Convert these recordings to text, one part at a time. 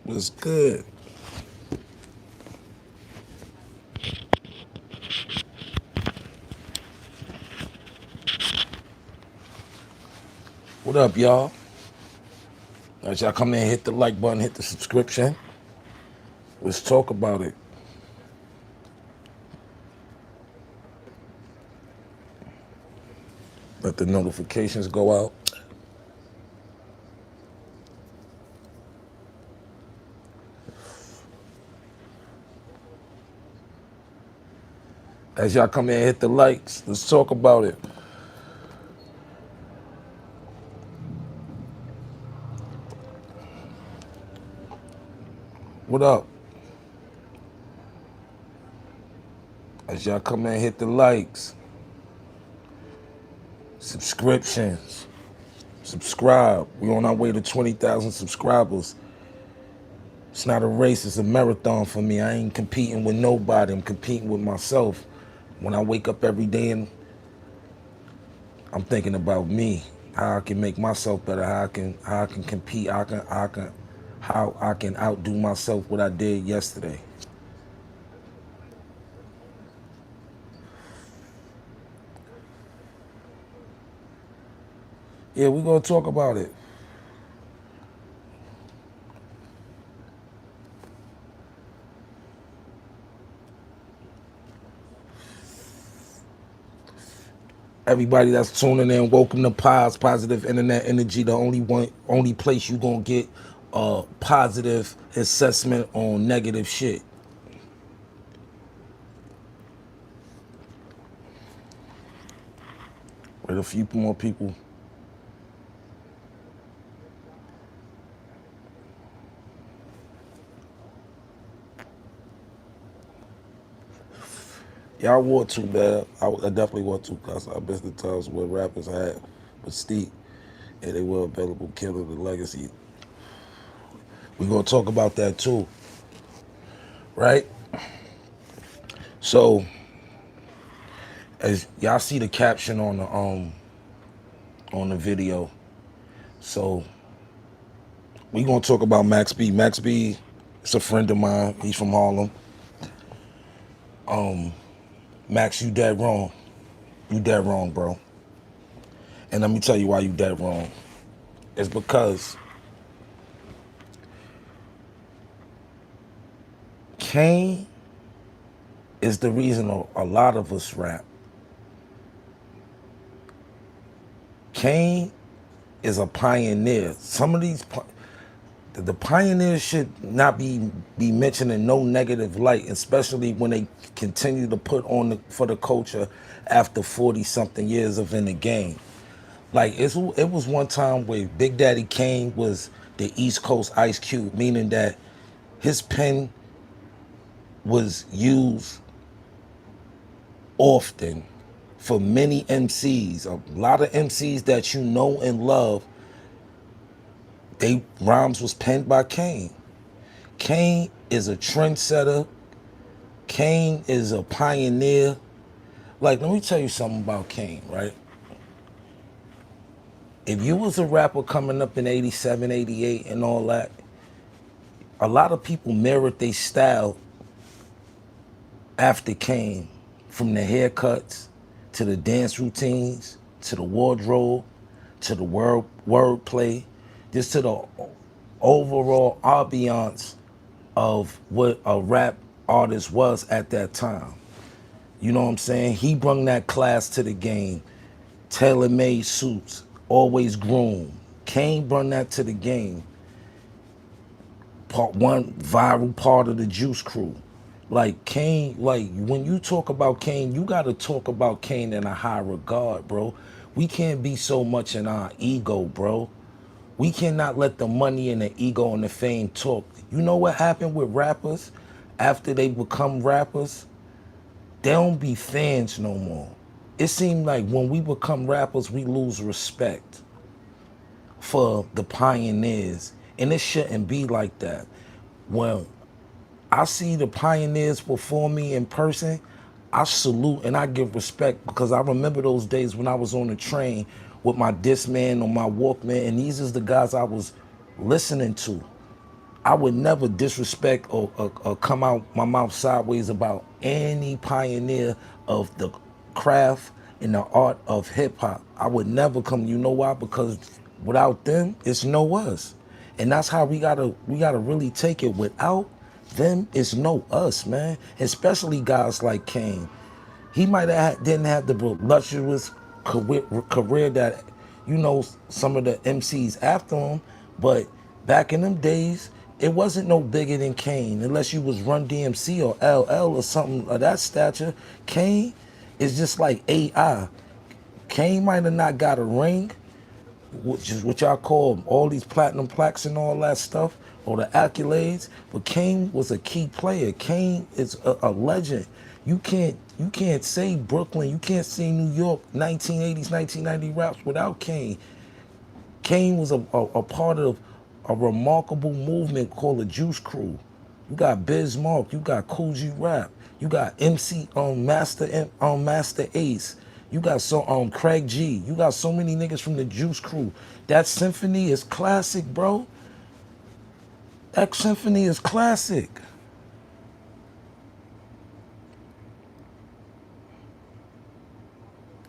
Was good. What up, y'all? As y'all come in, hit the like button, hit the subscription. Let's talk about it. Let the notifications go out. As y'all come in, hit the likes. Let's talk about it. What up? As y'all come in, hit the likes. Subscriptions. Subscribe. We on our way to 20,000 subscribers. It's not a race, it's a marathon for me. I ain't competing with nobody. I'm competing with myself. When I wake up every day and I'm thinking about me, how I can make myself better, how I can compete, how I can outdo myself what I did yesterday. Yeah, we're gonna talk about it. Everybody that's tuning in, welcome to Positive Internet Energy, the only place you gonna get positive assessment on negative shit. With a few more people. Yeah, I wore too bad. I definitely wore too because I missed the times where rappers had Mystique and they were available killing the legacy. We're gonna talk about that too, right? So as y'all see the caption on the video, so we gonna talk about Max B. Max B is a friend of mine. He's from Harlem. Max, you dead wrong. You dead wrong, bro. And let me tell you why you dead wrong. It's because Kane is the reason a lot of us rap. Kane is a pioneer. Some of these the pioneers should not be mentioned in no negative light, especially when they continue to put on for the culture after 40 something years of in the game. Like it was one time where Big Daddy Kane was the East Coast Ice Cube, meaning that his pen was used often for many MCs. A lot of MCs that you know and love, they rhymes was penned by Kane. Kane is a trendsetter. Kane is a pioneer. Like, let me tell you something about Kane, right? If you was a rapper coming up in 87, 88 and all that, a lot of people mirrored their style after Kane, from the haircuts to the dance routines to the wardrobe to the wordplay, just to the overall ambiance of what a rap artist was at that time. You know what I'm saying? He brought that class to the game. Tailor-made suits, always groomed. Kane brought that to the game. One viral part of the Juice Crew. Like Kane, like when you talk about Kane, you gotta talk about Kane in a high regard, bro. We can't be so much in our ego, bro. We cannot let the money and the ego and the fame talk. You know what happened with rappers after they become rappers? They don't be fans no more. It seemed like when we become rappers, we lose respect for the pioneers. And it shouldn't be like that. When I see the pioneers before me in person, I salute and I give respect, because I remember those days when I was on the train with my Discman on my Walkman, and these is the guys I was listening to. I would never disrespect or come out my mouth sideways about any pioneer of the craft and the art of hip hop. I would never come. You know why? Because without them, it's no us, and that's how we gotta really take it. Without them, it's no us, man. Especially guys like Kane. He might have didn't have the luxurious career that some of the MCs after him, but back in them days, it wasn't no bigger than Kane unless you was Run DMC or LL or something of that stature. Kane is just like AI. Kane might have not got a ring, which is what y'all call all these platinum plaques and all that stuff, or the accolades. But Kane was a key player. Kane is a legend. You can't say Brooklyn, you can't say New York 1980s, 1990 raps without Kane. Kane was a part of a remarkable movement called the Juice Crew. You got Biz Mark, you got Cool G Rap, you got MC Master Ace, you got Craig G, you got so many niggas from the Juice Crew. That symphony is classic, bro. That symphony is classic.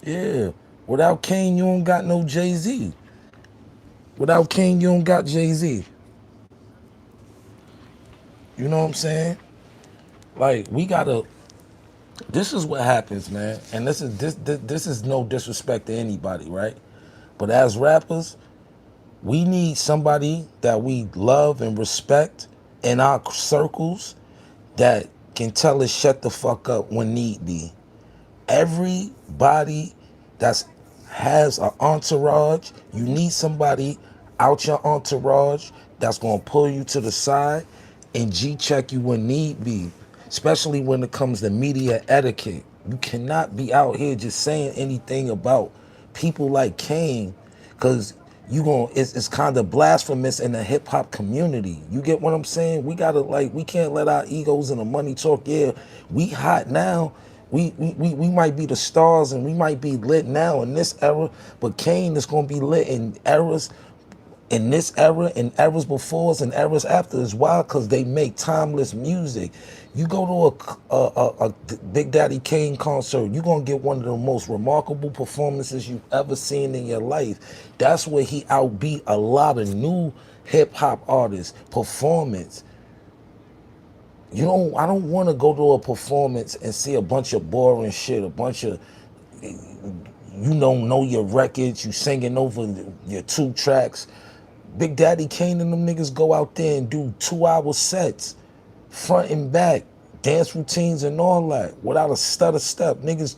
Yeah. Without Kane, you don't got no Jay-Z. Without Kane, you don't got Jay-Z. You know what I'm saying? Like we gotta. This is what happens, man. And this is no disrespect to anybody, right? But as rappers, we need somebody that we love and respect in our circles that can tell us shut the fuck up when need be. Everybody that's has an entourage, you need somebody out your entourage that's gonna pull you to the side and G check you when need be, especially when it comes to media etiquette. You cannot be out here just saying anything about people like Kane, because it's kind of blasphemous in the hip hop community. You get what I'm saying? We can't let our egos and the money talk. Yeah, we hot now. We might be the stars and we might be lit now in this era, but Kane is gonna be lit in this era and eras before us and eras after us. Why? Because they make timeless music. You go to a Big Daddy Kane concert, you're going to get one of the most remarkable performances you've ever seen in your life. That's where he outbeat a lot of new hip hop artists. Performance. I don't want to go to a performance and see a bunch of boring shit, a bunch of, you don't know your records, you singing over your two tracks. Big Daddy Kane and them niggas go out there and do 2-hour sets, front and back, dance routines and all that, without a stutter step. Niggas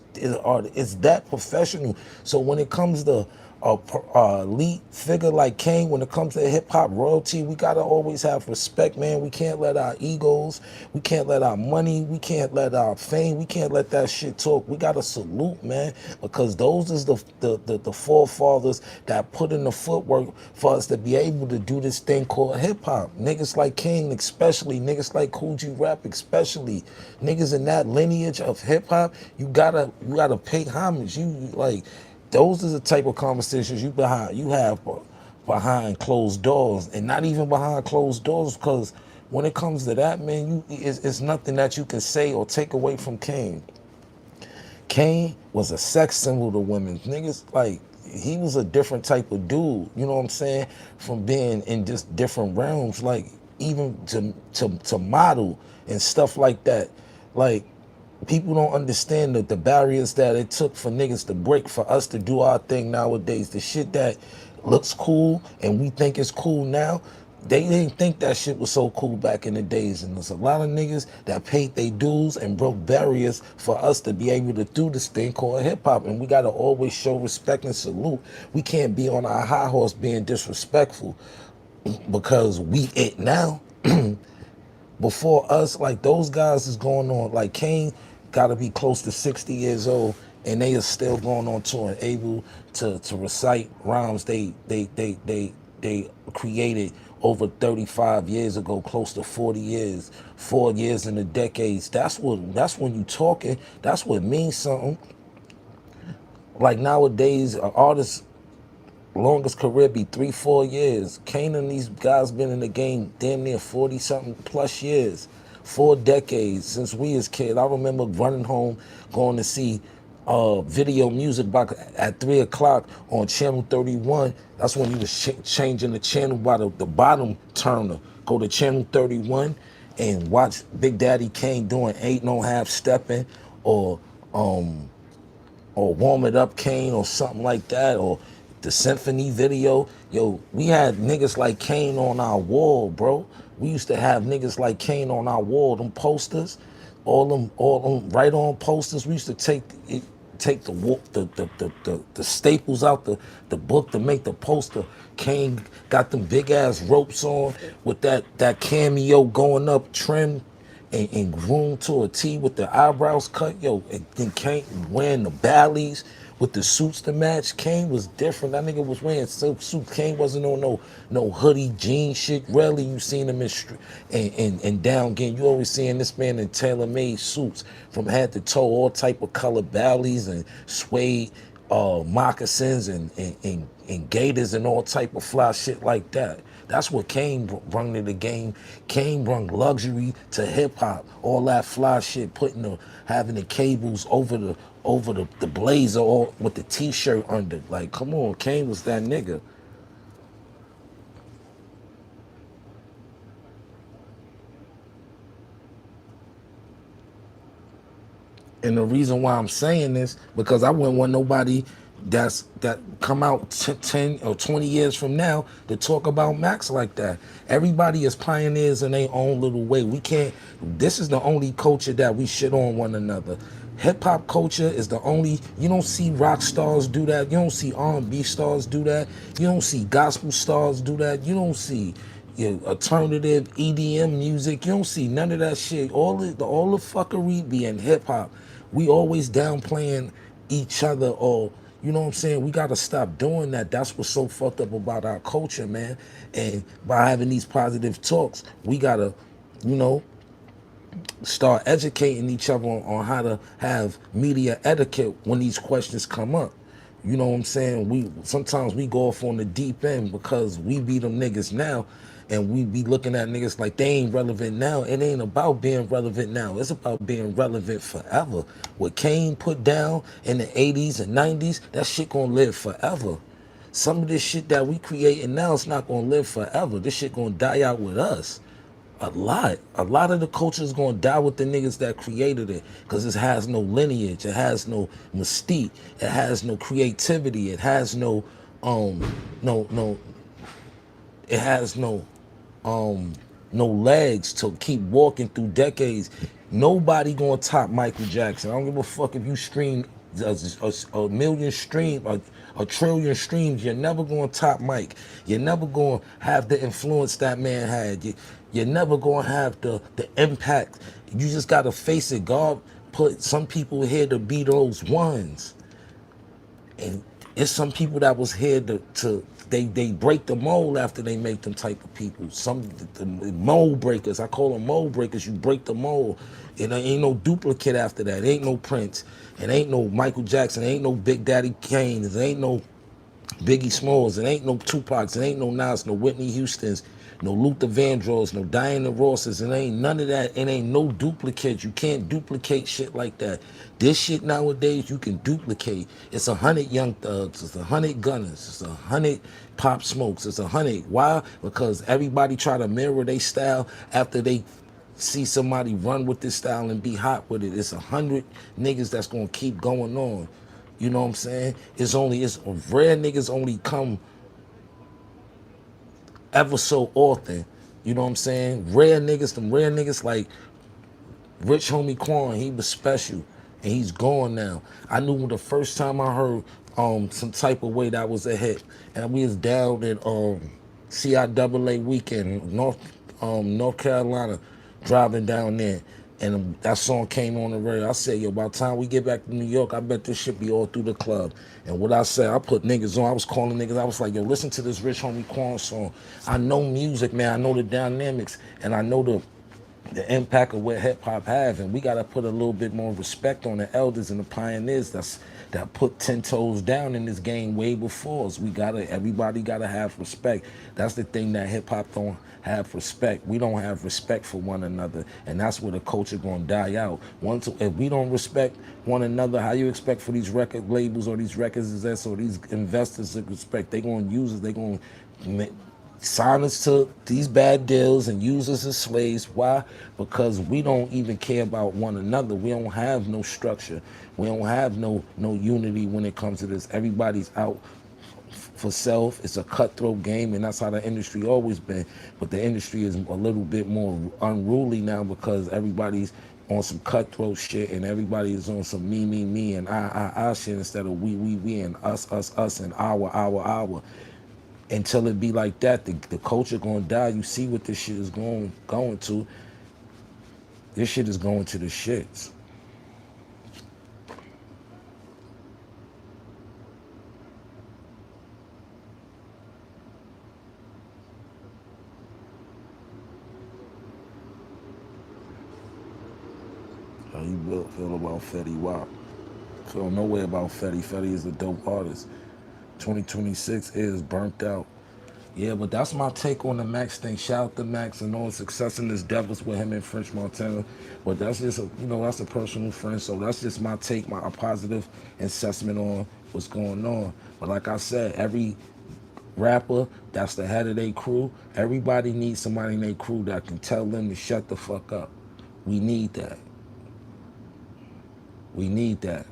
is that professional. So when it comes to a elite figure like Kane, when it comes to hip hop royalty, we gotta always have respect, man. We can't let our egos, we can't let our money, we can't let our fame, we can't let that shit talk. We gotta salute, man, because those is the forefathers that put in the footwork for us to be able to do this thing called hip hop. Niggas like Kane, especially niggas like Cool G Rap, especially niggas in that lineage of hip hop. You gotta pay homage. You like. Those are the type of conversations you have behind closed doors, and not even behind closed doors, because when it comes to that, man, it's nothing that you can say or take away from Kane. Kane was a sex symbol to women. Niggas, like, he was a different type of dude, you know what I'm saying? From being in just different realms, like even to model and stuff like that. Like, people don't understand the barriers that it took for niggas to break for us to do our thing nowadays. The shit that looks cool and we think is cool now, they didn't think that shit was so cool back in the days. And there's a lot of niggas that paid their dues and broke barriers for us to be able to do this thing called hip hop. And we gotta always show respect and salute. We can't be on our high horse being disrespectful because we it now. Before us, like those guys is going on, like Kane gotta be close to 60 years old and they are still going on tour and able to recite rhymes they created over 35 years ago, close to 40 years, 4 years in the decades. That's when you talking, that's what means something. Like nowadays, artists longest career be 3-4 years. Kane and these guys been in the game damn near 40 something plus years, 4 decades since we as kids. I remember running home, going to see video music back at 3 o'clock on channel 31. That's when you was changing the channel by the bottom turner. Go to channel 31 and watch Big Daddy Kane doing Ain't No Half Stepping, or Warm It Up Kane, or something like that, or the Symphony video. Yo, we had niggas like Kane on our wall, bro. We used to have niggas like Kane on our wall, them posters, all them right on posters. We used to take the staples out the book to make the poster. Kane got them big ass ropes on with that cameo going up trim and groomed to a T with the eyebrows cut, yo, and then Kane wearing the ballies with the suits to match. Kane was different. That nigga was wearing silk suits. Kane wasn't on no hoodie jean shit. Rarely you seen him in down game. You always seeing this man in tailor-made suits from head to toe, all type of color ballies and suede moccasins and gators and all type of fly shit like that. That's what Kane brung to the game. Kane brung luxury to hip hop. All that fly shit, having the cables over the blazer, or with the t-shirt under. Like, come on, Kane was that nigga. And the reason why I'm saying this, because I wouldn't want nobody that come out 10 or 20 years from now to talk about Max like that. Everybody is pioneers in their own little way. We can't, this is the only culture that we shit on one another. Hip hop culture is the only, you don't see rock stars do that. You don't see R&B stars do that. You don't see gospel stars do that. You don't see alternative EDM music. You don't see none of that shit. All the fuckery be in hip hop. We always downplaying each other, or you know what I'm saying? We gotta stop doing that. That's what's so fucked up about our culture, man. And by having these positive talks, we gotta, you know, start educating each other on how to have media etiquette when these questions come up. You know what I'm saying? Sometimes we go off on the deep end because we be them niggas now, and we be looking at niggas like they ain't relevant now. It ain't about being relevant now. It's about being relevant forever. What Kane put down in the 80s and 90s, that shit gonna live forever. Some of this shit that we creating now is not gonna live forever. This shit gonna die out with us. A lot of the culture is gonna die with the niggas that created it, because it has no lineage, it has no mystique, it has no creativity, it has no no no it has no legs to keep walking through decades. Nobody gonna top Michael Jackson. I don't give a fuck if you stream a million streams, a trillion streams. You're never gonna top Mike. You're never gonna have the influence that man had. You're never gonna have the impact. You just gotta face it. God put some people here to be those ones. And it's some people that was here to they break the mold after they make them type of people. Some the mold breakers, I call them mold breakers. You break the mold, and there ain't no duplicate after that. It ain't no Prince, it ain't no Michael Jackson, it ain't no Big Daddy Kane, it ain't no Biggie Smalls, it ain't no Tupacs, it ain't no Nas, no Whitney Houstons, no Luther Vandross, no Diana Rosses. It ain't none of that. It ain't no duplicate. You can't duplicate shit like that. This shit nowadays you can duplicate. It's 100 Young Thugs, it's 100 Gunners, it's 100 Pop Smokes, it's 100. Why? Because everybody try to mirror their style after they see somebody run with this style and be hot with it. It's 100 niggas that's gonna keep going on. You know what I'm saying? It's rare niggas only come ever so often. You know what I'm saying? Them rare niggas like Rich Homie Quan, he was special. And he's gone now. I knew the first time I heard some type of way that was a hit. And we was down in CIAA weekend, North Carolina, driving down there. And that song came on the radio. I said, yo, by the time we get back to New York, I bet this shit be all through the club. And what I said, I put niggas on. I was calling niggas. I was like, yo, listen to this Rich Homie Quan song. I know music, man. I know the dynamics. And I know the impact of what hip hop have, and we gotta put a little bit more respect on the elders and the pioneers that put 10 toes down in this game way before us. Everybody gotta have respect. That's the thing that hip hop don't have respect. We don't have respect for one another, and that's where the culture gonna die out. Once if we don't respect one another, how you expect for these record labels or these records or these investors to respect? They gonna use us. They gonna sign us to these bad deals and use us as slaves. Why? Because we don't even care about one another. We don't have no structure. We don't have no unity when it comes to this. Everybody's out for self. It's a cutthroat game, and that's how the industry always been. But the industry is a little bit more unruly now because everybody's on some cutthroat shit, and everybody is on some me, and I shit instead of we, and us, and our. Until it be like that, the culture gonna die. You see what this shit is going to. This shit is going to the shits. How you feel about Fetty Wap? Feel no way about Fetty. Fetty is a dope artist. 2026 is burnt out. Yeah, but that's my take on the Max thing. Shout out to Max and all the success in this Devils with him and French Montana. But that's just that's a personal friend. So that's just my take, my positive assessment on what's going on. But like I said, every rapper that's the head of their crew, everybody needs somebody in their crew that can tell them to shut the fuck up. We need that. We need that.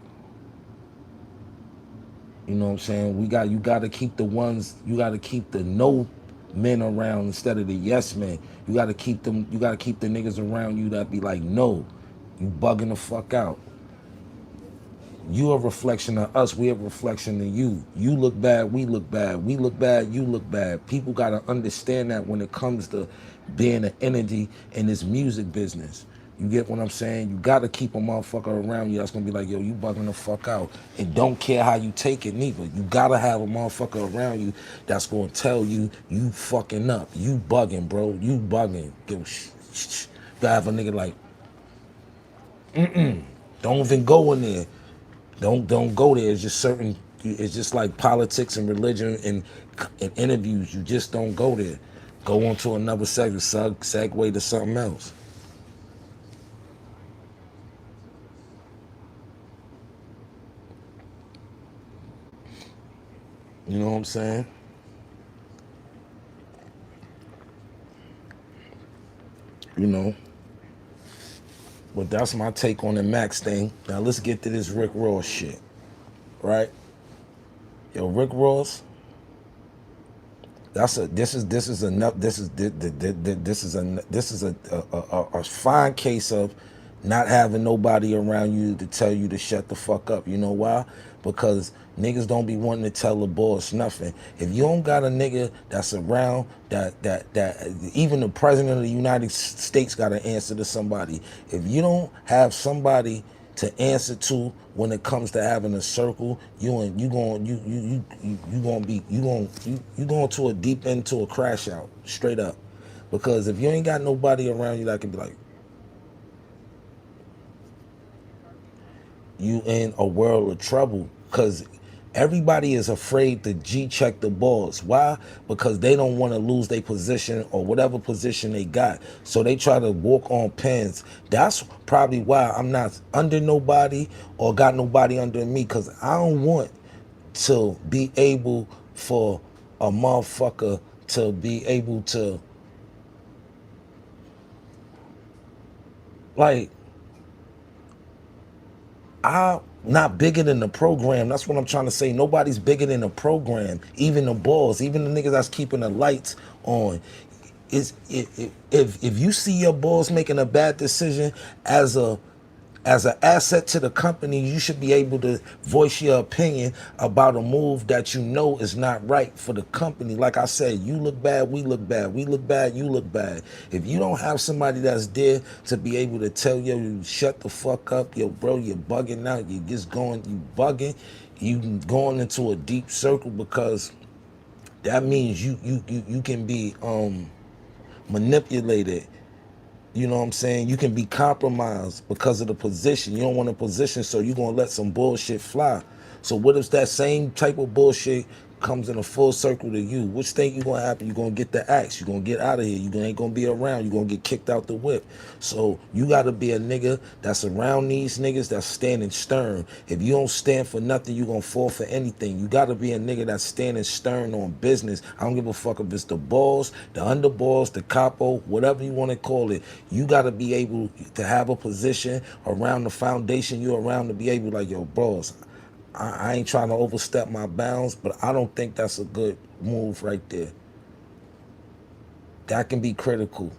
You know what I'm saying? You gotta keep the ones, you gotta keep the no men around instead of the yes men. You gotta keep the niggas around you that be like, no, you bugging the fuck out. You a reflection of us, we a reflection of you. You look bad, we look bad. We look bad, you look bad. People gotta understand that when it comes to being an entity in this music business. You get what I'm saying? You gotta keep a motherfucker around you that's gonna be like, yo, you bugging the fuck out. And don't care how you take it neither. You gotta have a motherfucker around you that's gonna tell you, you fucking up. You bugging, bro. You bugging. You gotta have a nigga like, don't even go in there. Don't go there. It's just like politics and religion and interviews. You just don't go there. Go on to another segment, segue to something else. You know what I'm saying? You know. But that's my take on the Max thing. Now let's get to this Rick Ross shit. Right? Yo, Rick Ross. This is a fine case of not having nobody around you to tell you to shut the fuck up. You know why? Because niggas don't be wanting to tell the boss nothing. If you don't got a nigga that's around that even the president of the United States got to answer to somebody. If you don't have somebody to answer to when it comes to having a circle, you going to a deep end to a crash out straight up. Because if you ain't got nobody around you that can be like, you in a world of trouble. Because everybody is afraid to G-check the balls. Why? Because they don't want to lose their position or whatever position they got. So they try to walk on pins. That's probably why I'm not under nobody or got nobody under me, because I don't want to be able for a motherfucker to be able to, like, I'm not bigger than the program. That's what I'm trying to say. Nobody's bigger than the program. Even the boss, even the niggas that's keeping the lights on. If you see your boss making a bad decision as an asset to the company, you should be able to voice your opinion about a move that you know is not right for the company. Like I said, you look bad, we look bad. We look bad, you look bad. If you don't have somebody that's there to be able to tell you, shut the fuck up, yo, bro, you're bugging out, you bugging, you going into a deep circle, because that means you can be manipulated. You know what I'm saying? You can be compromised because of the position. You don't want a position, so you're going to let some bullshit fly. So what if that same type of bullshit comes in a full circle to you? Which thing you gonna happen? You gonna get the axe. You gonna get out of here. You ain't gonna be around. You gonna get kicked out the whip. So you gotta be a nigga that's around these niggas that's standing stern. If you don't stand for nothing, you gonna fall for anything. You gotta be a nigga that's standing stern on business. I don't give a fuck if it's the balls, the underballs, the capo, whatever you wanna call it. You gotta be able to have a position around the foundation you're around to be able like, yo, bros, I ain't trying to overstep my bounds, but I don't think that's a good move right there. That can be critical.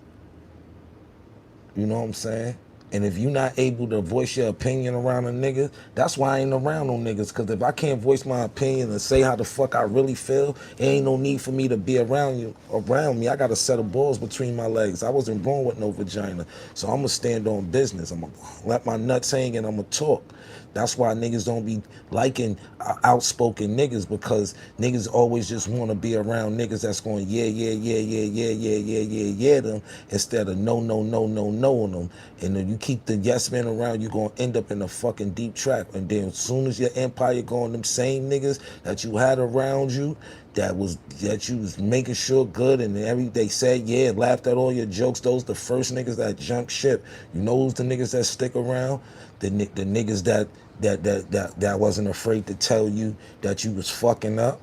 You know what I'm saying? And if you're not able to voice your opinion around a nigga, that's why I ain't around no niggas. Because if I can't voice my opinion and say how the fuck I really feel, it ain't no need for me to be around you. Around me, I got a set of balls between my legs. I wasn't born with no vagina. So I'm going to stand on business. I'm going to let my nuts hang and I'm going to talk. That's why niggas don't be liking outspoken niggas, because niggas always just want to be around niggas that's going yeah them, instead of no them. And then you keep the yes men around, you're going to end up in a fucking deep trap. And then as soon as your empire going, them same niggas that you had around you, that you was making sure good, and they said yeah, laughed at all your jokes, those the first niggas that jump ship. You know who's the niggas that stick around? The niggas that wasn't afraid to tell you that you was fucking up.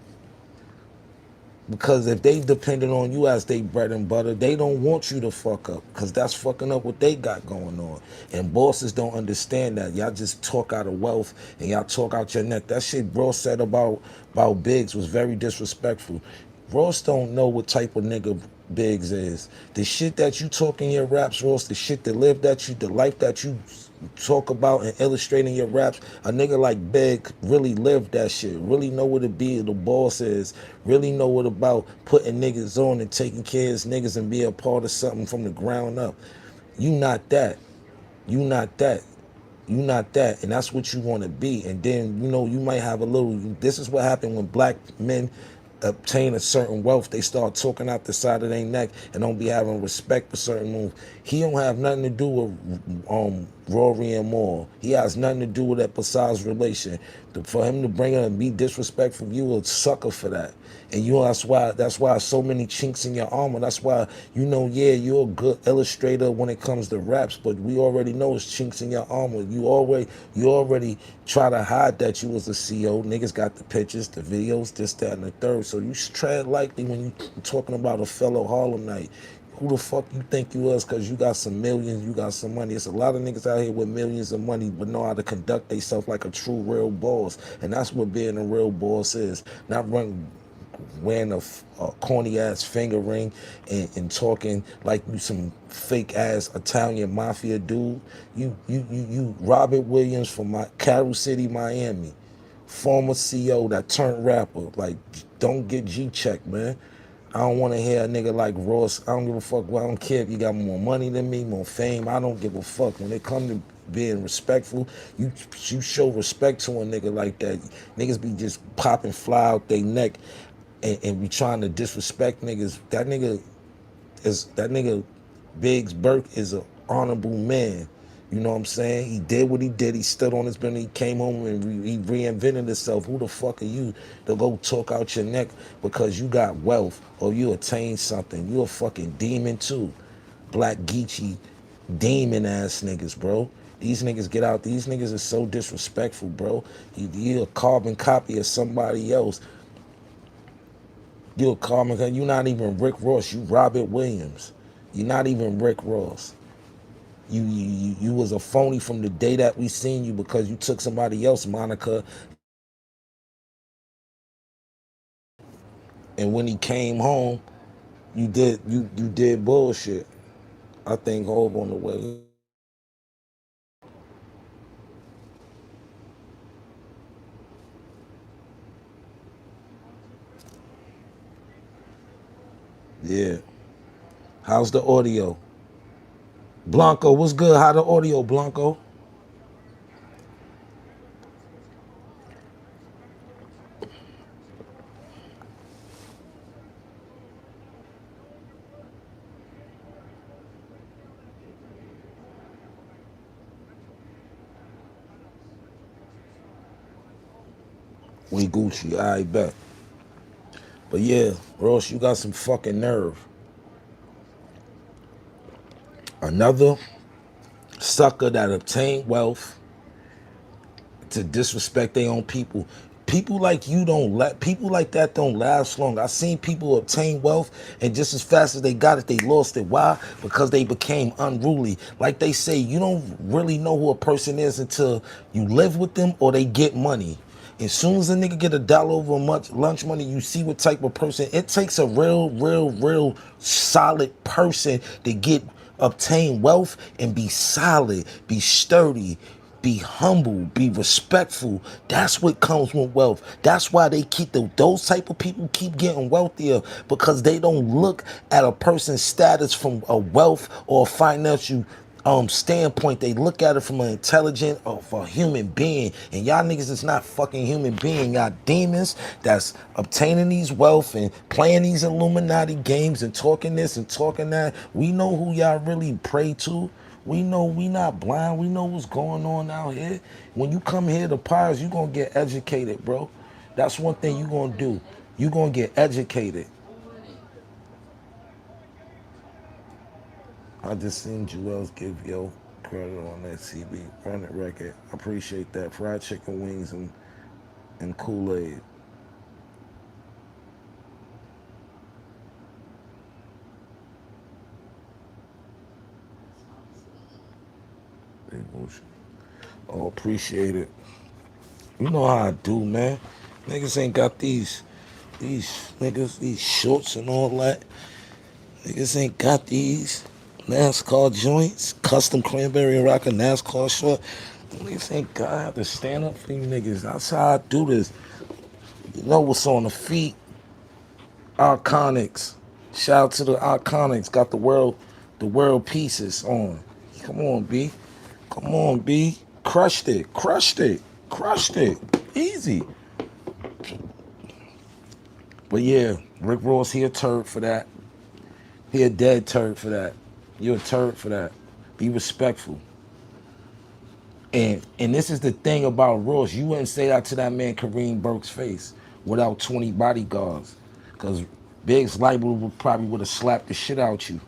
Because if they depended on you as they bread and butter, they don't want you to fuck up, because that's fucking up what they got going on. And bosses don't understand that. Y'all just talk out of wealth and y'all talk out your neck. That shit bro said about Biggs was very disrespectful. Ross don't know what type of nigga Biggs is. The shit that you talk in your raps, Ross, the shit that the life that you talk about and illustrate in your raps, a nigga like Big really lived that shit, really know what it be, the boss is, really know what about putting niggas on and taking care of niggas and be a part of something from the ground up. You not that. You not that. You not that. And that's what you want to be. And then, you know, you might have a little, this is what happened when black men obtain a certain wealth. They start talking out the side of their neck and don't be having respect for certain moves. He don't have nothing to do with Rory and Moore. He has nothing to do with that besides relation. For him to bring it and be disrespectful, you a sucker for that. And you know, that's why so many chinks in your armor. That's why, you know, yeah, you're a good illustrator when it comes to raps, but we already know it's chinks in your armor. You already try to hide that you was a CEO. Niggas got the pictures, the videos, this, that, and the third. So you tread lightly when you talking about a fellow Harlemite. Who the fuck you think you is because you got some millions, you got some money. It's a lot of niggas out here with millions of money but know how to conduct themselves like a true real boss. And that's what being a real boss is. Not wearing a corny ass finger ring and talking like you some fake ass Italian mafia dude. You Robert Williams from Carol City, Miami, former CEO that turned rapper. Like, don't get G-checked, man. I don't want to hear a nigga like Ross. I don't give a fuck. Well, I don't care if you got more money than me, more fame. I don't give a fuck. When it come to being respectful, you show respect to a nigga like that. Niggas be just popping fly out their neck and be trying to disrespect niggas. That nigga Biggs Burke is an honorable man. You know what I'm saying? He did what he did. He stood on his business. He came home and he reinvented himself. Who the fuck are you to go talk out your neck because you got wealth or you attained something? You a fucking demon too. Black Geechee demon ass niggas, bro. These niggas get out. These niggas are so disrespectful, bro. You a carbon copy of somebody else. You're a carbon. You're not even Rick Ross. You Robert Williams. You're not even Rick Ross. You was a phony from the day that we seen you because you took somebody else, Monica. And when he came home, you did bullshit. I think Hov on the way. Yeah. How's the audio? Blanco, what's good? How the audio, Blanco? We Gucci, I bet. But yeah, Ross, you got some fucking nerve. Another sucker that obtained wealth to disrespect their own people. People like you don't let people like that don't last long. I seen people obtain wealth and just as fast as they got it, they lost it. Why? Because they became unruly. Like they say, you don't really know who a person is until you live with them or they get money. As soon as a nigga get $1 over a month lunch money, you see what type of person. It takes a real solid person to get obtain wealth and be solid, be sturdy, be humble, be respectful. That's what comes with wealth. That's why they keep those type of people keep getting wealthier, because they don't look at a person's status from a wealth or a financial standpoint. They look at it from an intelligent of a human being. And y'all niggas is not fucking human being. Y'all demons that's obtaining these wealth and playing these Illuminati games and talking this and talking that. We know who y'all really pray to. We know we not blind. We know what's going on out here. When you come here to Pirates, you gonna get educated, bro. That's one thing you gonna do. You gonna get educated. I just seen Joel's give yo credit on that CB run it record. I appreciate that. Fried chicken wings and Kool-Aid. Oh, appreciate it. You know how I do, man. Niggas ain't got these niggas, these shorts and all that. Niggas ain't got these NASCAR joints, custom cranberry and rocker NASCAR short. Niggas ain't got I have to stand up for you niggas. That's how I do this. You know what's on the feet? Iconics. Shout out to the Iconics. Got the world pieces on. Come on, B. Come on, B. Crushed it. Crushed it. Crushed it. Easy. But yeah, Rick Ross, he a turd for that. He a dead turd for that. You're a turd for that. Be respectful. And this is the thing about Ross. You wouldn't say that to that man Kareem Burke's face without 20 bodyguards. Because Biggs Liable would have slapped the shit out you.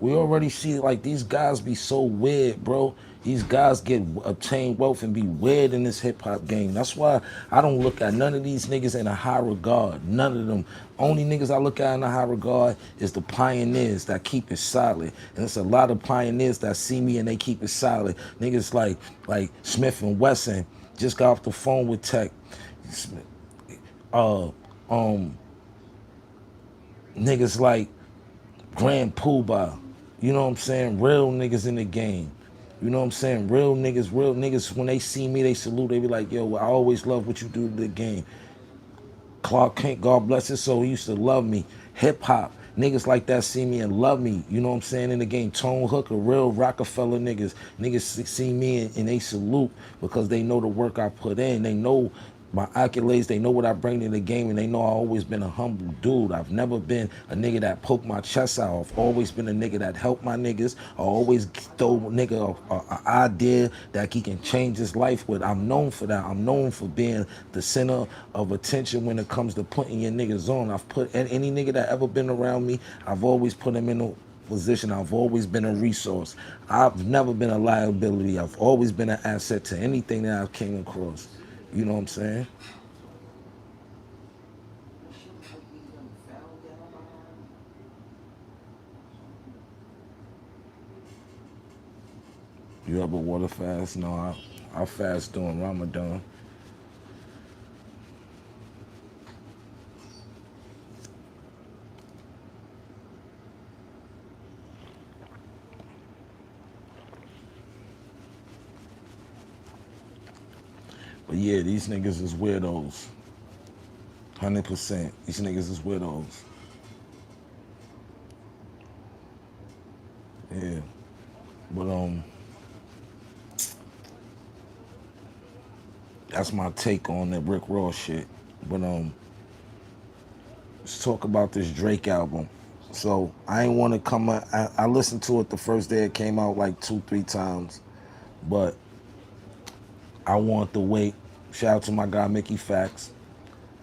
We already see like these guys be so weird, bro. These guys get obtain wealth and be weird in this hip hop game. That's why I don't look at none of these niggas in a high regard. None of them. Only niggas I look at in a high regard is the pioneers that keep it solid. And it's a lot of pioneers that see me and they keep it solid. Niggas like Smith and Wesson just got off the phone with Tech. Uh, Niggas like Grand Poobah. You know what I'm saying? Real niggas in the game. You know what I'm saying? Real niggas, when they see me, they salute. They be like, yo, I always love what you do to the game. Clark Kent, God bless his soul, he used to love me. Hip hop, niggas like that see me and love me. You know what I'm saying? In the game, Tone Hooker, real Rockefeller niggas. Niggas see me and they salute because they know the work I put in. They know my accolades, they know what I bring to the game, and they know I've always been a humble dude. I've never been a nigga that poked my chest out. I've always been a nigga that helped my niggas. I always throw a nigga an idea that he can change his life with. I'm known for that. I'm known for being the center of attention when it comes to putting your niggas on. I've put any nigga that ever been around me, I've always put him in a position. I've always been a resource. I've never been a liability. I've always been an asset to anything that I've came across. You know what I'm saying? You ever water fast? No, I fast during Ramadan. But yeah, these niggas is weirdos. 100%. These niggas is weirdos. Yeah. But that's my take on that Rick Ross shit. But let's talk about this Drake album. So I ain't want to come. I listened to it the first day it came out like 2-3 times, but I want to wait Shout out to my guy Mickey Fax.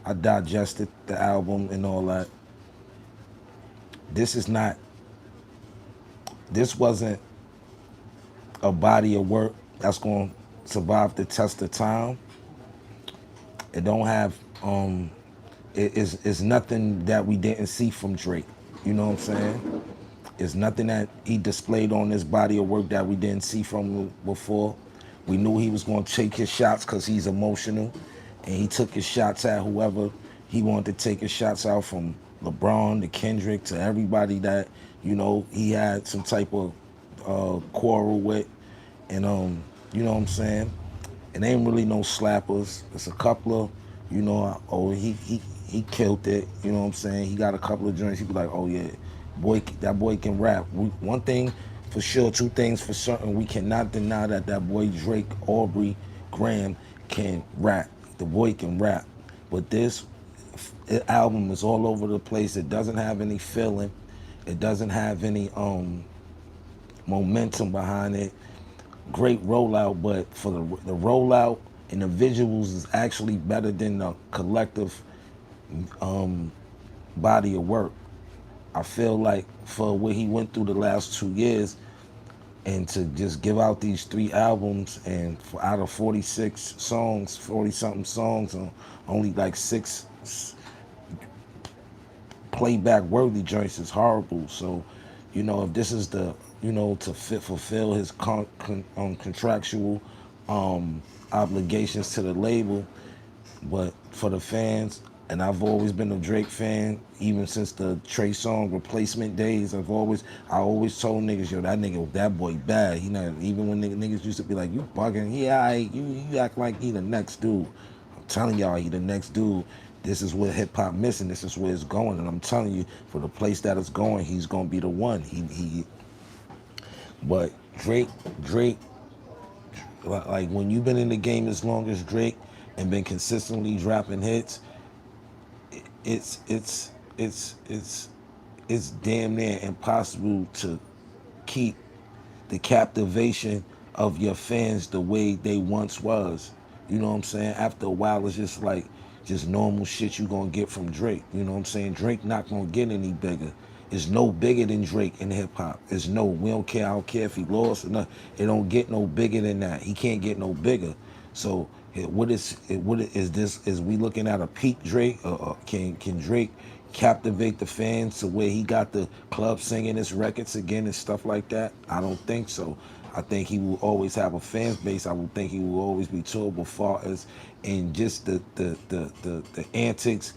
I digested the album and all that. This is not. This wasn't a body of work that's going to survive the test of time. It don't have. It's nothing that we didn't see from Drake. You know what I'm saying? It's nothing that he displayed on this body of work that we didn't see from him before. We knew he was going to take his shots because he's emotional, and he took his shots at whoever he wanted to take his shots out, from LeBron to Kendrick to everybody that, you know, he had some type of quarrel with. And you know what I'm saying? It ain't really no slappers. It's a couple of, you know, oh, he killed it. You know what I'm saying? He got a couple of joints. He be like, oh yeah, boy, that boy can rap. One thing for sure, two things for certain, we cannot deny that boy Drake Aubrey Graham can rap. The boy can rap. But this album is all over the place. It doesn't have any feeling. It doesn't have any momentum behind it. Great rollout, but for the rollout and the visuals is actually better than the collective body of work. I feel like for what he went through the last 2 years, and to just give out these 3 albums, and out of 46 songs, 40 something songs, only like 6 playback worthy joints is horrible. So, you know, if this is the, you know, to fulfill his contractual obligations to the label, but for the fans, and I've always been a Drake fan, even since the Trey Songz replacement days. I always told niggas, yo, that boy bad. He not, even when niggas used to be like, you bugging, yeah, you act like he the next dude. I'm telling y'all, he the next dude. This is what hip hop missing. This is where it's going, and I'm telling you, for the place that it's going, he's gonna be the one. But Drake, like when you've been in the game as long as Drake and been consistently dropping hits, it's damn near impossible to keep the captivation of your fans the way they once was. You know what I'm saying? After a while, it's just like just normal shit you gonna get from Drake. You know what I'm saying? Drake not gonna get any bigger. It's no bigger than Drake in hip hop. It's no. We don't care. I don't care if he lost or not. It don't get no bigger than that. He can't get no bigger. So what is this? Is we looking at a peak Drake? Can Drake captivate the fans to where he got the club singing his records again and stuff like that? I don't think so. I think he will always have a fans base. I would think he will always be tolerable far as in just the antics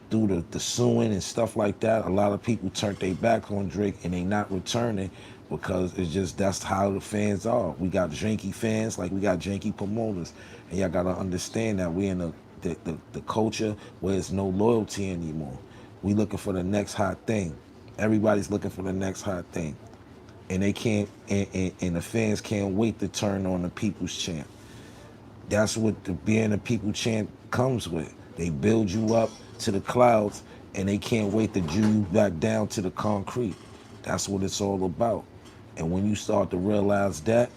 through the suing and stuff like that. A lot of people turned their back on Drake and they not returning because it's just that's how the fans are. We got janky fans like we got janky promoters, and y'all gotta understand that we in the culture where there's no loyalty anymore. We looking for the next hot thing. Everybody's looking for the next hot thing, and they can't. And the fans can't wait to turn on the people's champ. That's what being a people champ comes with. They build you up to the clouds, and they can't wait to jew you back down to the concrete. That's what it's all about. And when you start to realize that,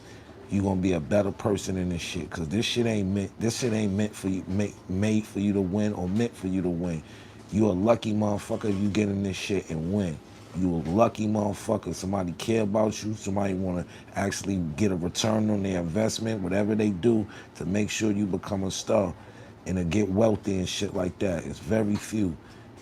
you're gonna be a better person in this shit. Cause this shit ain't meant for you, made for you to win or meant for you to win. You a lucky motherfucker if you get in this shit and win. You a lucky motherfucker. Somebody care about you. Somebody want to actually get a return on their investment, whatever they do to make sure you become a star and to get wealthy and shit like that. It's very few.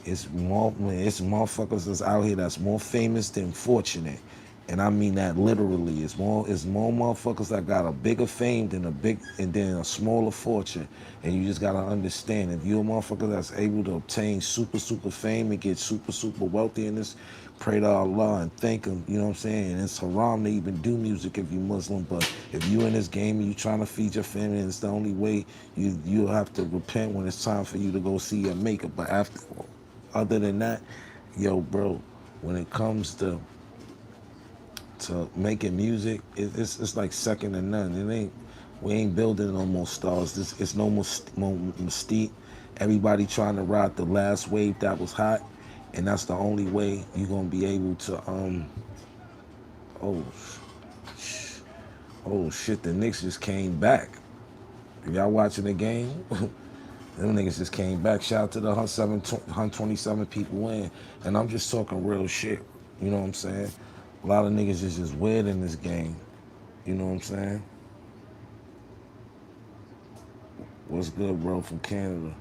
It's motherfuckers that's out here that's more famous than fortunate. And I mean that literally. It's more motherfuckers that got a bigger fame than a smaller fortune. And you just gotta understand, if you're a motherfucker that's able to obtain super fame and get super wealthy in this, pray to Allah and thank him, you know what I'm saying? And it's haram to even do music if you're Muslim, but if you in this game and you trying to feed your family, it's the only way you'll have to repent when it's time for you to go see your maker. But other than that, yo bro, when it comes to making music, it's like second to none. We ain't building no more stars. It's no more mystique. Everybody trying to ride the last wave that was hot, and that's the only way you're gonna be able to oh shit, the Knicks just came back. If y'all watching the game, them niggas just came back. Shout out to the 127 people in. And I'm just talking real shit. You know what I'm saying? A lot of niggas is just weird in this game. You know what I'm saying? What's good, bro, from Canada?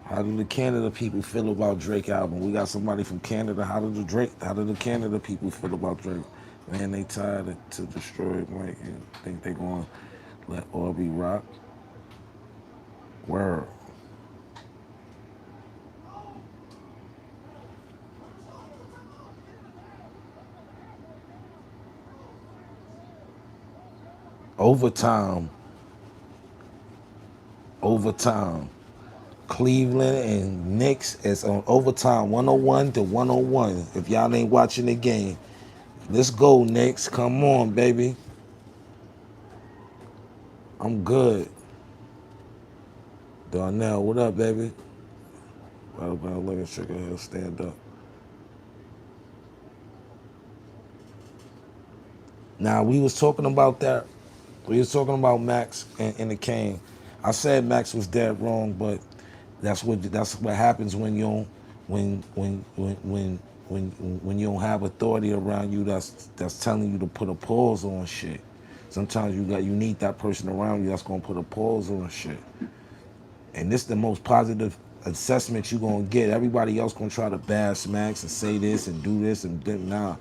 How do the Canada people feel about Drake album? We got somebody from Canada. How do the Canada people feel about Drake? Man, they tired to destroy it, Mike, and think they gonna let all be rock. Word. Overtime. Overtime. Cleveland and Knicks is on overtime, 101 to 101. If y'all ain't watching the game, let's go, Knicks. Come on, baby. I'm good. Darnell, what up, baby? Well, look at Sugar Hill, stand up. Now, we was talking about that. We was talking about Max and the Kane. I said Max was dead wrong, but that's what happens when you don't when you don't have authority around you that's telling you to put a pause on shit. Sometimes you need that person around you that's gonna put a pause on shit. And this is the most positive assessment you're gonna get. Everybody else gonna try to bash Max and say this and do this and then nah.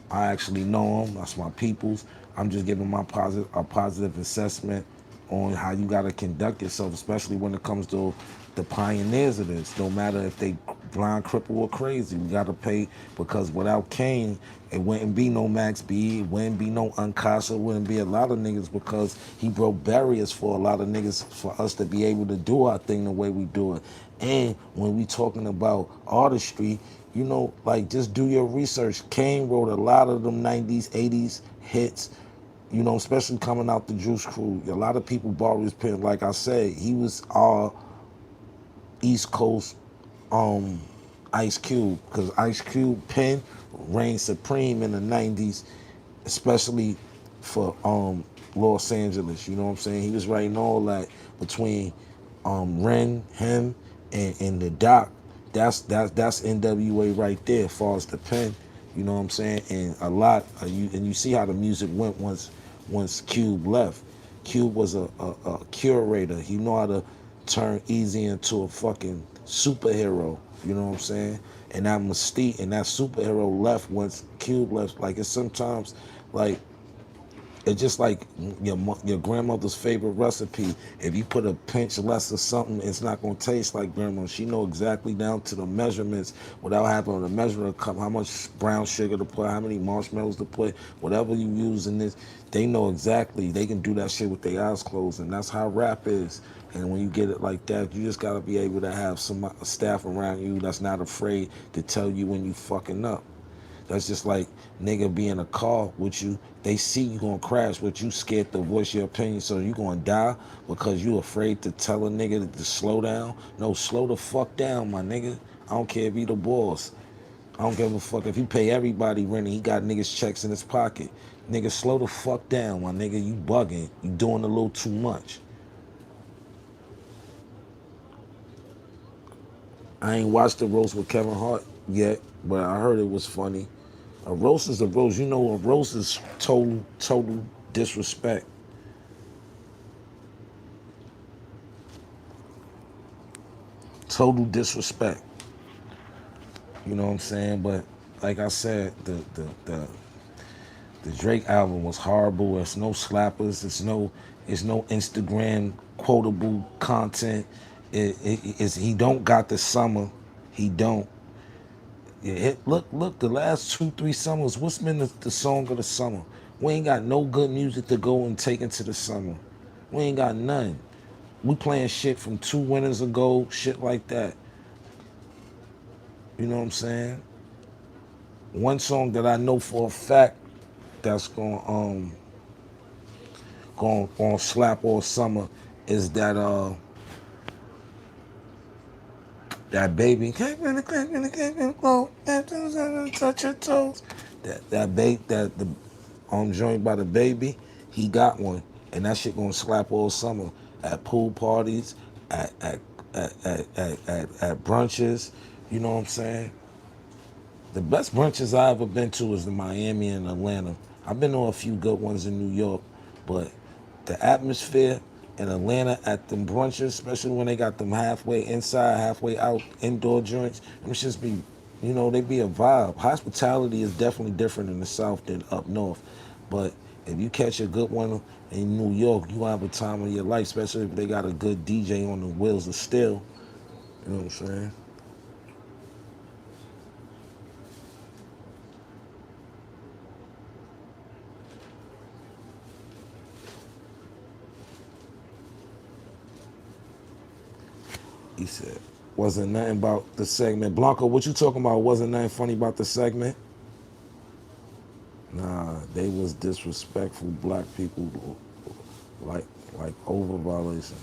I actually know them. That's my peoples. I'm just giving my positive assessment on how you gotta conduct yourself, especially when it comes to the pioneers of this. No matter if they blind, cripple, or crazy, we gotta pay because without Kane, it wouldn't be no Max B, it wouldn't be no Uncasa, it wouldn't be a lot of niggas because he broke barriers for a lot of niggas for us to be able to do our thing the way we do it. And when we talking about artistry, you know, like just do your research. Kane wrote a lot of them 90s, 80s hits, you know, especially coming out the Juice Crew. A lot of people borrowed his pen. Like I said, he was our East Coast Ice Cube, because Ice Cube pen reigned supreme in the 90s, especially for Los Angeles. You know what I'm saying? He was writing all that between Ren, him, and the Doc. That's NWA right there, as far as the pen. You know what I'm saying? And a lot, you see how the music went once Cube left. Cube was a curator. He know how to turn Easy into a fucking superhero. You know what I'm saying? And that mystique and that superhero left once Cube left. Like it's sometimes like it's just like your grandmother's favorite recipe. If you put a pinch less of something, it's not gonna taste like grandma. She know exactly down to the measurements without having a measuring cup, how much brown sugar to put, how many marshmallows to put, whatever you use in this. They know exactly. They can do that shit with their eyes closed, and that's how rap is. And when you get it like that, you just gotta be able to have some staff around you that's not afraid to tell you when you fucking up. That's just like nigga be in a car with you. They see you gonna crash, but you scared to voice your opinion, so you gonna die because you afraid to tell a nigga to slow down. No, slow the fuck down, my nigga. I don't care if you the boss. I don't give a fuck if you pay everybody rent and he got niggas checks in his pocket. Nigga, slow the fuck down, my nigga. You bugging. You doing a little too much. I ain't watched the roast with Kevin Hart yet, but I heard it was funny. A roast is a roast. You know, a roast is total disrespect. Total disrespect. You know what I'm saying? But like I said, the Drake album was horrible. It's no slappers. It's no Instagram quotable content. He don't got the summer. He don't. Yeah, look, the last 2, 3 summers, what's been the song of the summer? We ain't got no good music to go and take into the summer. We ain't got none. We playing shit from 2 winters ago, shit like that. You know what I'm saying? One song that I know for a fact that's gonna slap all summer is that baby touch your toes. That the joint by the baby, he got one. and that shit gonna slap all summer at pool parties, at at brunches. You know what I'm saying? The best brunches I ever been to is in Miami and Atlanta. I've been to a few good ones in New York, but the atmosphere in Atlanta at them brunches, especially when they got them halfway inside, halfway out indoor joints, them just be, you know, they be a vibe. Hospitality is definitely different in the South than up north, but if you catch a good one in New York, you have a time of your life, especially if they got a good DJ on the wheels of steel. You know what I'm saying? He said, wasn't nothing about the segment. Blanco, what you talking about? Wasn't nothing funny about the segment? Nah, they was disrespectful black people, like like over violation.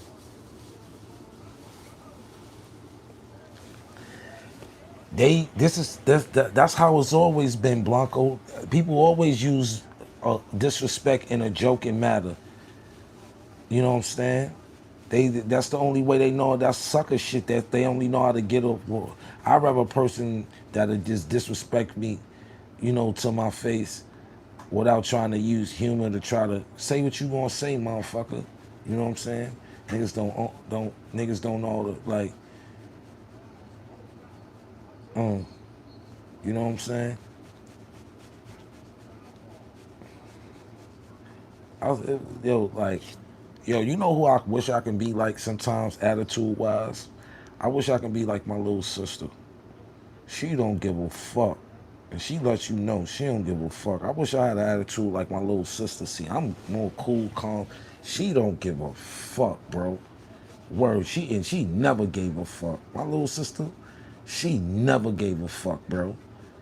That's how it's always been, Blanco. People always use disrespect in a joking matter. You know what I'm saying? That's the only way they know that's sucker shit that they only know how to get up. Well, I'd rather a person that'll just disrespect me, you know, to my face without trying to use humor to try to say what you gonna say, motherfucker. You know what I'm saying? Niggas don't know the like, you know what I'm saying? Yo, like, yo, you know who I wish I can be like sometimes, attitude wise? I wish I can be like my little sister. She don't give a fuck. And she lets you know she don't give a fuck. I wish I had an attitude like my little sister. See, I'm more cool, calm. She don't give a fuck, bro. Word, she never gave a fuck. My little sister, she never gave a fuck, bro.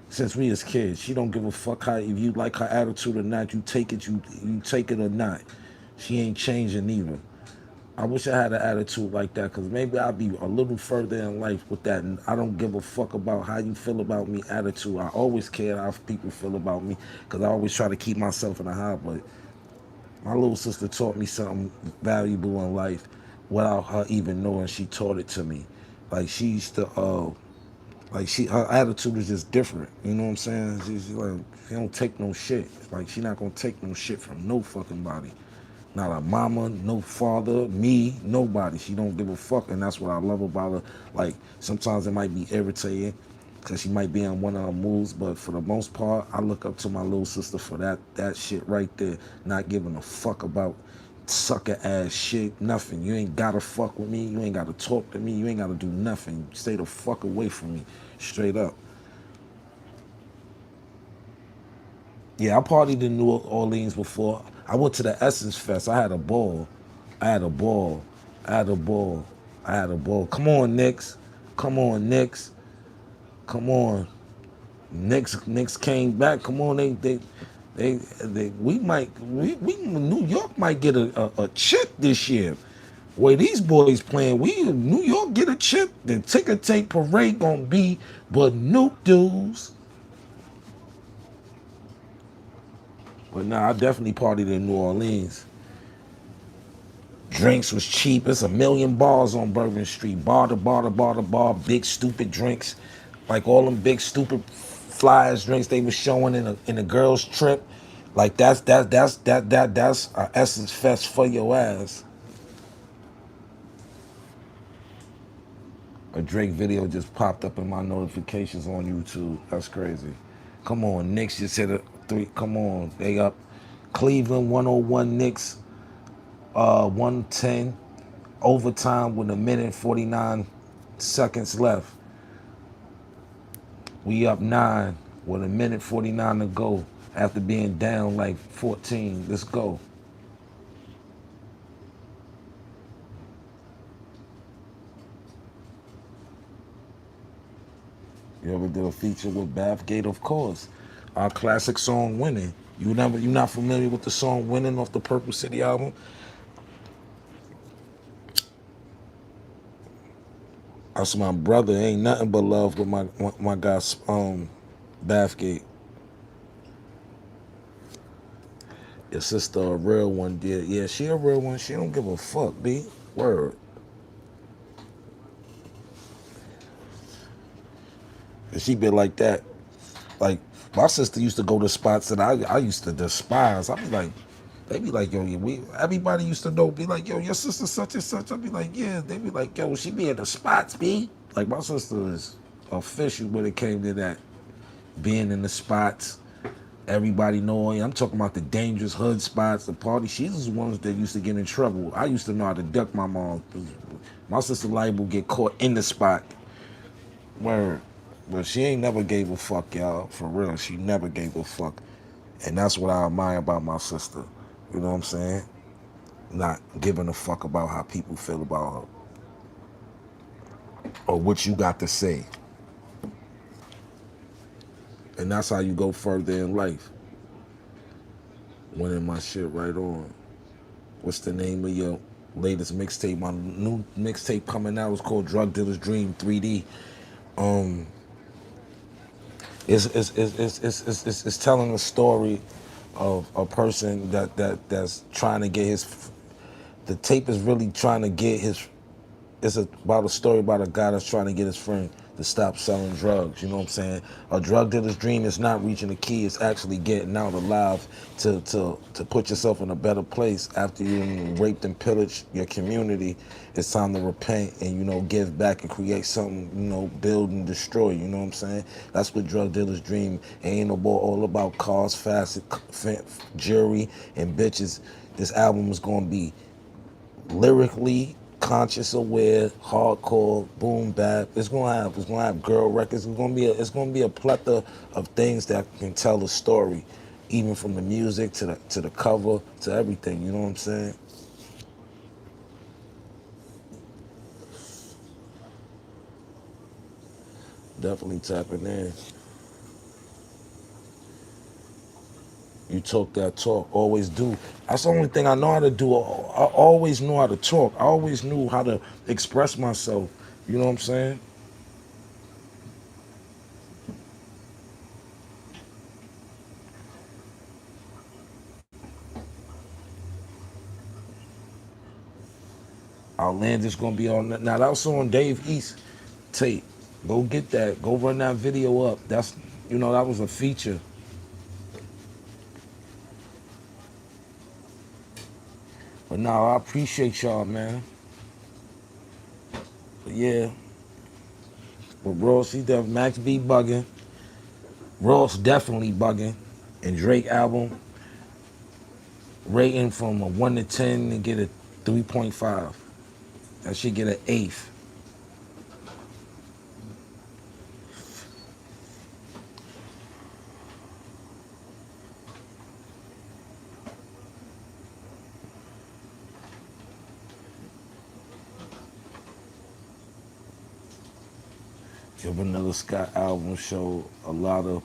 Since we as kids, she don't give a fuck how if you like her attitude or not. You take it or not. She ain't changing either. I wish I had an attitude like that because maybe I'd be a little further in life with that. And I don't give a fuck about how you feel about me attitude. I always care how people feel about me because I always try to keep myself in a high. But my little sister taught me something valuable in life without her even knowing she taught it to me. Like she used to, her attitude is just different. You know what I'm saying? She's like, she don't take no shit. Like she not gonna take no shit from no fucking body. Not a mama, no father, me, nobody. She don't give a fuck, and that's what I love about her. Like sometimes it might be irritating because she might be on one of her moves, but for the most part, I look up to my little sister for that shit right there. Not giving a fuck about sucker ass shit, nothing. You ain't gotta fuck with me. You ain't gotta talk to me. You ain't gotta do nothing. Stay the fuck away from me, straight up. Yeah, I partied in New Orleans before. I went to the Essence Fest. I had a ball. I had a ball. I had a ball. I had a ball. Come on, Knicks. Come on, Knicks. Come on. Knicks came back. Come on, they we New York might get a chip this year. Way these boys playing, we New York get a chip. The ticker tape parade gonna be but Nuke dudes. But nah, I definitely partied in New Orleans. Drinks was cheap. It's a million bars on Bourbon Street. Bar to bar to bar to bar. Big stupid drinks, like all them big stupid flyers drinks they was showing in a girls trip. Like that's a Essence Fest for your ass. A Drake video just popped up in my notifications on YouTube. That's crazy. Come on, Knicks just hit a three. Come on, they up. Cleveland 101 Knicks 110 overtime with a minute 49 seconds left. We up 9 with a minute 49 to go after being down like 14. Let's go. You ever did a feature with Bathgate? Of course. Our classic song Winning. You not familiar with the song Winning off the Purple City album? That's my brother. Ain't nothing but love with my guy Bathgate. Your sister a real one, dear. Yeah, she a real one. She don't give a fuck, B. Word. And she been like that. Like, my sister used to go to spots that I used to despise. I'd be like, they be like, yo, everybody used to know, be like, yo, your sister such and such. I'd be like, yeah. They be like, yo, she be in the spots, B. Like, my sister is official when it came to that. Being in the spots, everybody knowing. I'm talking about the dangerous hood spots, the party. She's the ones that used to get in trouble. I used to know how to duck my mom. My sister liable get caught in the spot. Word. But she ain't never gave a fuck, y'all. For real. She never gave a fuck. And that's what I admire about my sister. You know what I'm saying? Not giving a fuck about how people feel about her or what you got to say. And that's how you go further in life. Winning my shit right on. What's the name of your latest mixtape? My new mixtape coming out is called Drug Dealer's Dream 3D. Um, it's telling a story of a person that's trying to get his. The tape is really trying to get his. It's about a story about a guy that's trying to get his friend to stop selling drugs. You know what I'm saying? A drug dealer's dream is not reaching the key. It's actually getting out alive to put yourself in a better place after you raped and pillaged your community. It's time to repent and, give back and create something, build and destroy. You know what I'm saying? That's what drug dealer's dream. It ain't all about cars, fast, jewelry, and bitches. This album is going to be lyrically conscious, aware, hardcore, boom bap. It's gonna have girl records. It's gonna be a plethora of things that can tell a story, even from the music to the cover to everything. You know what I'm saying? Definitely tapping in. You talk that talk, always do. That's the only thing I know how to do. I always knew how to talk. I always knew how to express myself. You know what I'm saying? Outlandish gonna be on that. Now that's on Dave East tape. Go get that. Go run that video up. That was a feature. But now I appreciate y'all, man. But yeah, but Ross, Max B bugging. Ross definitely bugging. And Drake album rating from a 1 to 10 and get a 3.5. That should get an eighth. Your Vanilla Scott album showed a lot of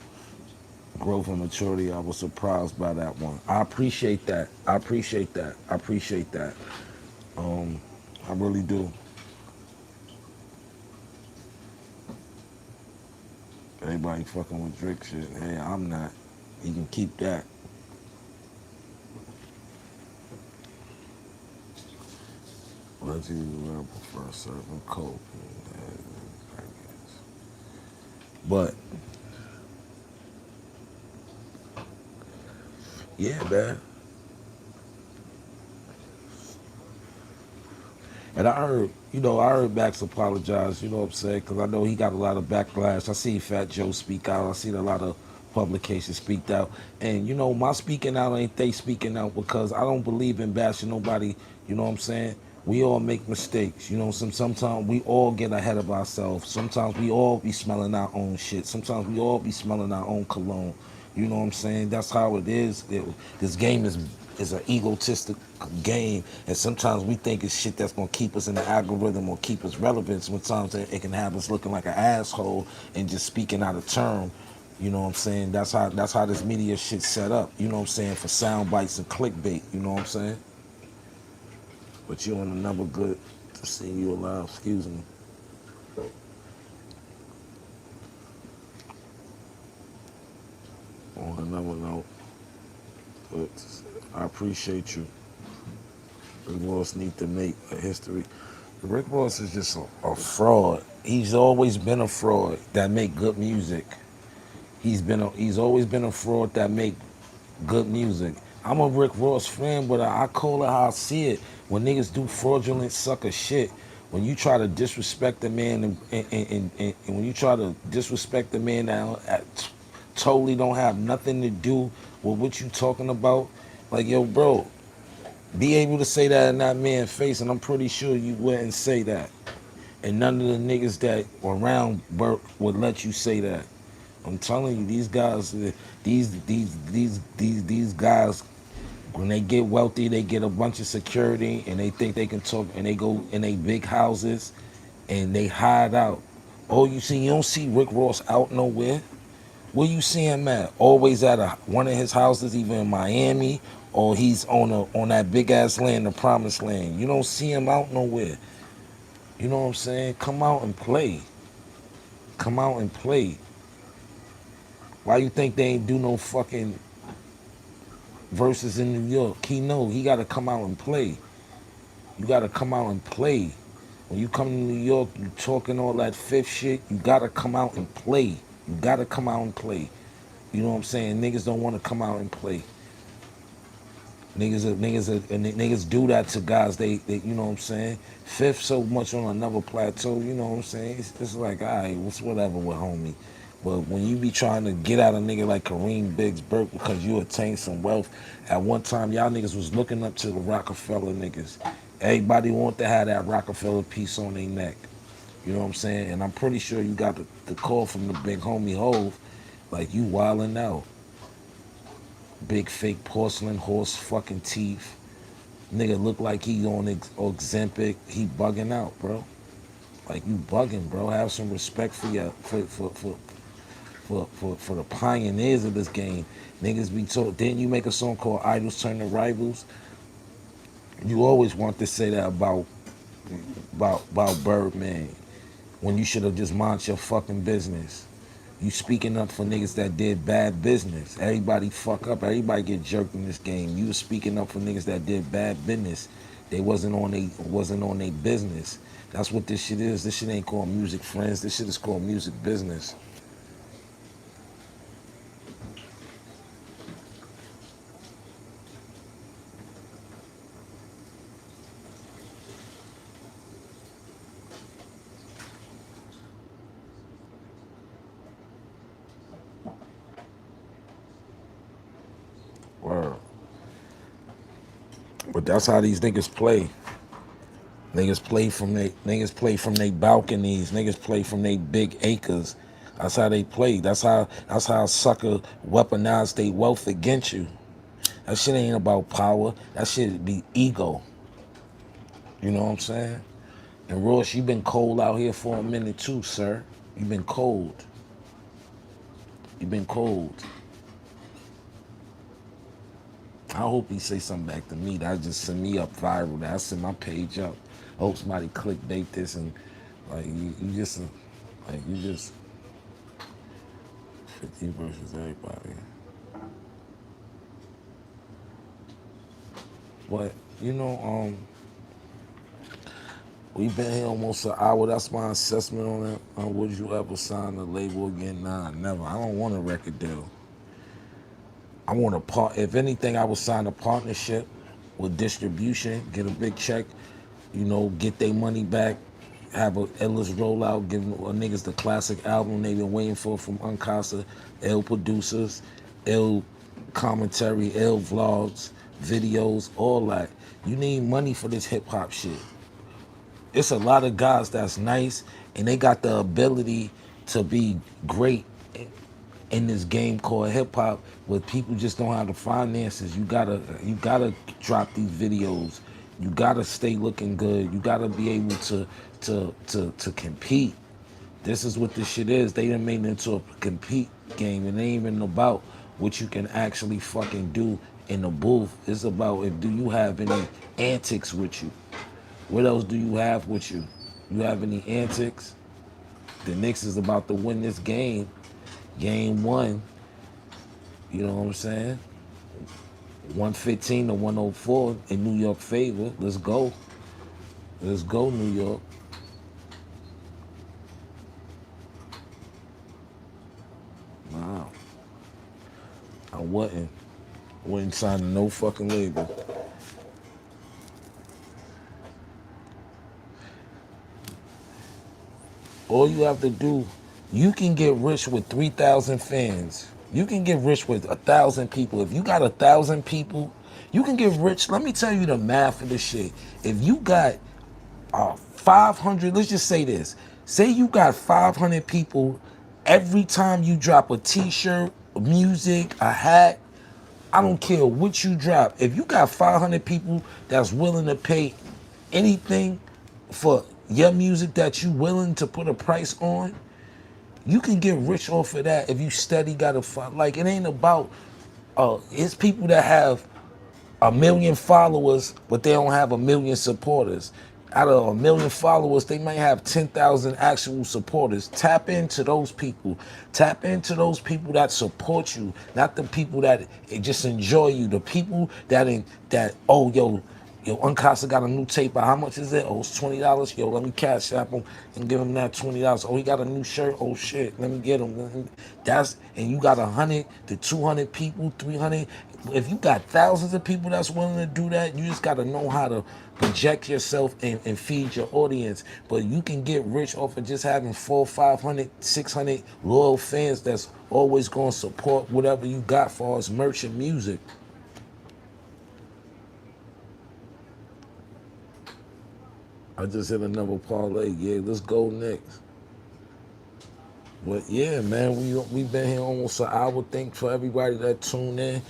growth and maturity. I was surprised by that one. I appreciate that. I appreciate that. I appreciate that. Um, I really do. Everybody fucking with Drake shit. Hey, I'm not. You can keep that. Let's use the prefer serving coke. But yeah, man. And I heard Max apologize, you know what I'm saying? Because I know he got a lot of backlash. I seen Fat Joe speak out. I seen a lot of publications speak out. And, my speaking out ain't they speaking out because I don't believe in bashing nobody, you know what I'm saying? We all make mistakes, sometimes we all get ahead of ourselves. Sometimes we all be smelling our own shit. Sometimes we all be smelling our own cologne. You know what I'm saying? That's how it is. This game is an egotistic game, and sometimes we think it's shit that's gonna keep us in the algorithm or keep us relevant. Sometimes it can have us looking like an asshole and just speaking out of turn. You know what I'm saying? That's how this media shit set up. You know what I'm saying? For sound bites and clickbait. You know what I'm saying? But you on another good to see you alive. Excuse me. On another note, I appreciate you. Rick Ross need to make a history. Rick Ross is just a fraud. He's always been a fraud that make good music. He's always been a fraud that make good music. I'm a Rick Ross fan, but I call it how I see it. When niggas do fraudulent sucker shit, when you try to disrespect the man and when you try to disrespect the man that totally don't have nothing to do with what you talking about, like yo, bro, be able to say that in that man's face, and I'm pretty sure you wouldn't say that. And none of the niggas that around Burt would let you say that. I'm telling you, these guys, these guys, when they get wealthy, they get a bunch of security, and they think they can talk, and they go in they big houses, and they hide out. Oh, you don't see Rick Ross out nowhere. Where you see him at? Always at one of his houses, either in Miami or he's on that big ass land, the promised land. You don't see him out nowhere. You know what I'm saying? Come out and play. Come out and play. Why you think they ain't do no fucking verses in New York? He know he gotta come out and play. You gotta come out and play. When you come to New York, you talking all that fifth shit, you gotta come out and play. You gotta come out and play. You know what I'm saying? Niggas don't wanna come out and play. Niggas do that to guys. They you know what I'm saying. Fifth so much on another plateau. You know what I'm saying. It's like, alright, what's whatever with homie. But when you be trying to get out a nigga like Kareem Biggs Burke because you attained some wealth, at one time y'all niggas was looking up to the Rockefeller niggas. Everybody want to have that Rockefeller piece on their neck. You know what I'm saying. And I'm pretty sure you got the call from the big homie Hove, like you wilding out. Big fake porcelain horse fucking teeth. Nigga look like he on Ozempic. He bugging out, bro. Like you bugging, bro. Have some respect for your for the pioneers of this game. Niggas be told. Didn't you make a song called "Idols Turn to Rivals"? You always want to say that about Birdman when you should have just mind your fucking business. You speaking up for niggas that did bad business. Everybody fuck up. Everybody get jerked in this game. You was speaking up for niggas that did bad business. They wasn't on they business. That's what this shit is. This shit ain't called music, friends. This shit is called music business. Word. But that's how these niggas play. Niggas play from they balconies. Niggas play from they big acres. That's how they play. That's how sucker weaponize their wealth against you. That shit ain't about power. That shit be ego. You know what I'm saying? And Ross, you been cold out here for a minute too, sir. You been cold. You been cold. I hope he say something back to me. That just send me up viral. That send my page up. I hope somebody clickbait this and like you just 50 versus everybody. But you know, we've been here almost an hour. That's my assessment on it. Would you ever sign a label again? Nah, never. I don't want a record deal. I want a part. If anything, I would sign a partnership with distribution, get a big check, you know, get their money back, have a endless rollout, give niggas the classic album they've been waiting for from Uncasa, ill producers, ill commentary, ill vlogs, videos, all that. You need money for this hip hop shit. It's a lot of guys that's nice and they got the ability to be great in this game called hip hop, but people just don't have the finances. You gotta drop these videos. You gotta stay looking good. You gotta be able to compete. This is what this shit is. They done made it into a compete game. It ain't even about what you can actually fucking do in the booth. It's about if do you have any antics with you. What else do you have with you? You have any antics? The Knicks is about to win this game. Game one. You know what I'm saying? 115 to 104 in New York favor. Let's go. Let's go, New York. Wow. I wouldn't sign no fucking label. All you have to do, you can get rich with 3,000 fans. You can get rich with 1,000 people. If you got 1,000 people, you can get rich. Let me tell you the math of this shit. If you got 500, let's just say this. Say you got 500 people every time you drop a t-shirt, music, a hat, I don't care what you drop. If you got 500 people that's willing to pay anything for your music that you willing to put a price on, you can get rich off of that if you steady got to fight. Like, it ain't about, it's people that have 1 million followers, but they don't have 1 million supporters. Out of 1 million followers, they might have 10,000 actual supporters. Tap into those people. Tap into those people that support you, not the people that just enjoy you. The people oh, yo, Uncasa got a new tape out. How much is it? Oh, it's $20. Yo, let me cash app him and give him that $20. Oh, he got a new shirt. Oh shit, let me get him. And you got 100 to 200 people, 300. If you got thousands of people that's willing to do that, you just got to know how to project yourself and feed your audience. But you can get rich off of just having 400, 500, 600 loyal fans that's always going to support whatever you got for as merch and music. I just hit another parlay. Yeah, let's go next. But yeah, man, we been here almost an hour. Thanks for everybody that tuned in.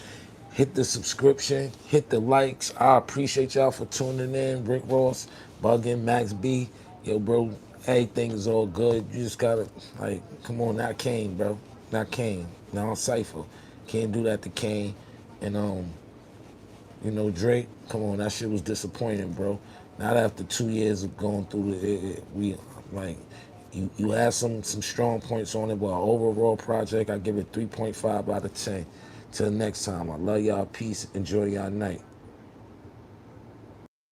Hit the subscription, hit the likes. I appreciate y'all for tuning in. Rick Ross, Buggin, Max B. Yo, bro, everything is all good. You just gotta, like, come on, not Kane, bro. Not Kane. Not Cypher. Can't do that to Kane. And, Drake, come on, that shit was disappointing, bro. Not after 2 years of going through we, like, you had some strong points on it, but overall project, I give it 3.5 out of 10. Till next time, I love y'all. Peace. Enjoy y'all night.